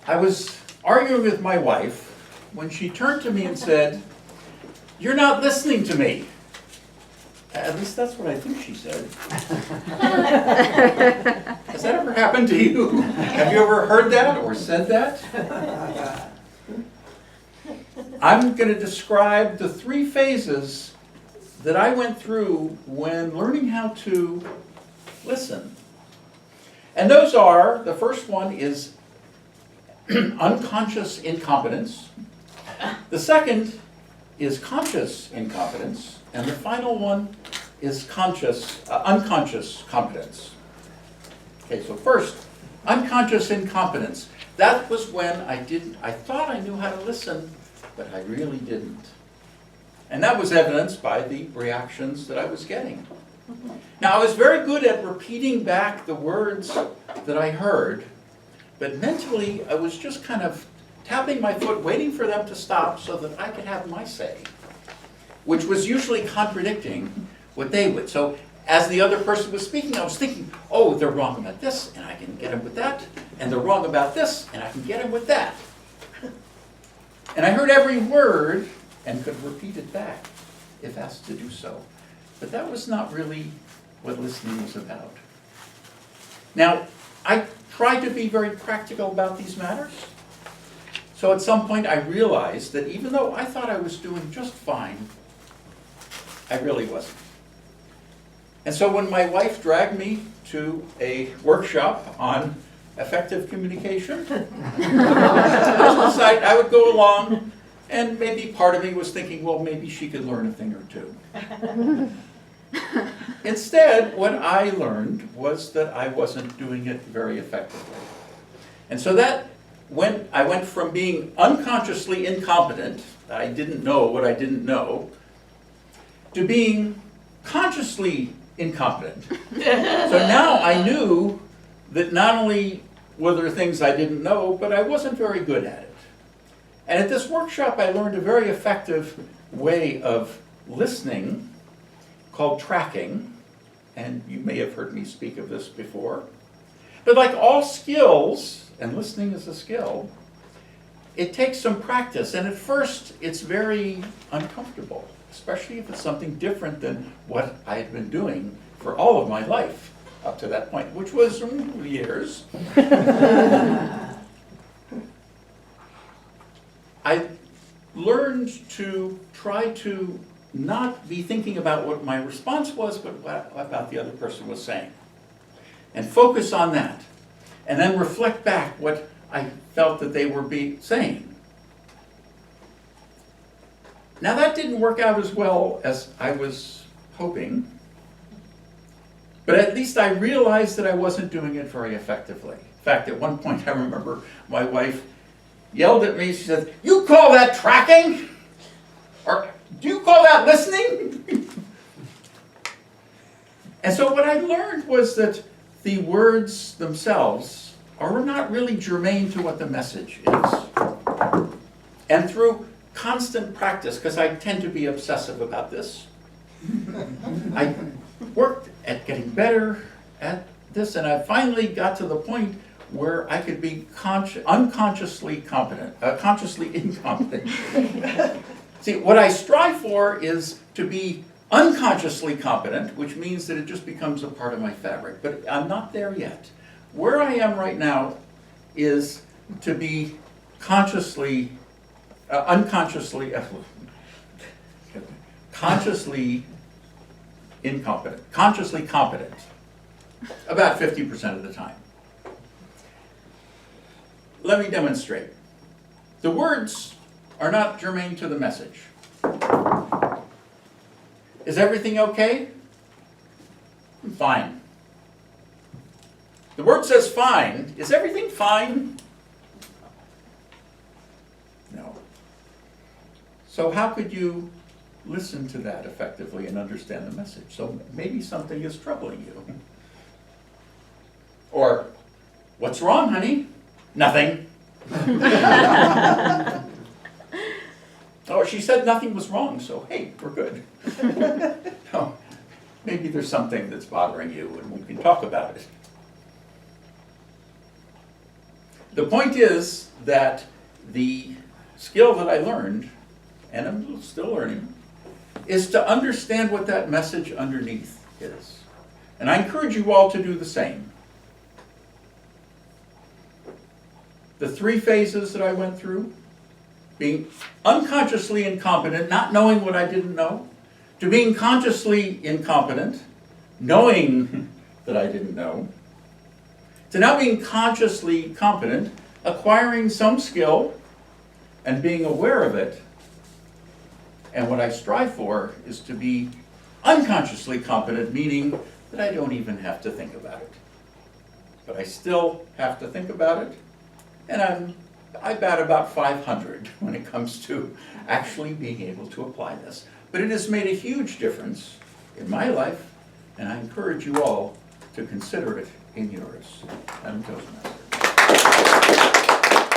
I was arguing with my wife when she turned to me and said, "You're not listening to me." At least that's what I think she said. Has that ever happened to you? Have you ever heard that or said that? I'm going to describe the 3 phases that I went through when learning how to listen. And those are, the first one is unconscious incompetence. The second is conscious incompetence. And the final one is unconscious competence. Okay, so first, unconscious incompetence. That was when I thought I knew how to listen, but I really didn't. And that was evidenced by the reactions that I was getting. Now, I was very good at repeating back the words that I heard, but mentally I was just kind of tapping my foot, waiting for them to stop so that I could have my say, which was usually contradicting what they would. So as the other person was speaking, I was thinking, oh, they're wrong about this, and I can get them with that, and they're wrong about this, and I can get them with that. And I heard every word and could repeat it back if asked to do so. But that was not really what listening was about. Now, I tried to be very practical about these matters. So at some point I realized that even though I thought I was doing just fine, I really wasn't. And so when my wife dragged me to a workshop on effective communication, I would go along, and maybe part of me was thinking, well, maybe she could learn a thing or two. Instead, what I learned was that I wasn't doing it very effectively. And so I went from being unconsciously incompetent, I didn't know what I didn't know, to being consciously incompetent. So now I knew that not only were there things I didn't know, but I wasn't very good at it. And at this workshop, I learned a very effective way of listening called tracking, and you may have heard me speak of this before. But like all skills, and listening is a skill, it takes some practice, and at first it's very uncomfortable, especially if it's something different than what I had been doing for all of my life up to that point, which was years. I learned to try to not be thinking about what my response was, but what about the other person was saying. And focus on that. And then reflect back what I felt that they were saying. Now that didn't work out as well as I was hoping, but at least I realized that I wasn't doing it very effectively. In fact, at one point I remember my wife yelled at me, she said, "You call that tracking? Or do you call that listening?" And so what I learned was that the words themselves are not really germane to what the message is. And through constant practice, because I tend to be obsessive about this, I worked at getting better at this, and I finally got to the point where I could be unconsciously competent, consciously incompetent. See, what I strive for is to be unconsciously competent, which means that it just becomes a part of my fabric. But I'm not there yet. Where I am right now is to be consciously incompetent, consciously competent, about 50% of the time. Let me demonstrate. The words are not germane to the message. Is everything okay? Fine. The word says fine. Is everything fine? No. So how could you listen to that effectively and understand the message? So maybe something is troubling you. Or, what's wrong, honey? Nothing. Oh, she said nothing was wrong, so hey, we're good. No, maybe there's something that's bothering you and we can talk about it. The point is that the skill that I learned, and I'm still learning, is to understand what that message underneath is. And I encourage you all to do the same. The 3 phases that I went through, being unconsciously incompetent, not knowing what I didn't know, to being consciously incompetent, knowing that I didn't know, to now being consciously competent, acquiring some skill and being aware of it. And what I strive for is to be unconsciously competent, meaning that I don't even have to think about it. But I still have to think about it, and I bat about 500 when it comes to actually being able to apply this. But it has made a huge difference in my life, and I encourage you all to consider it in yours. Madam Toastmaster.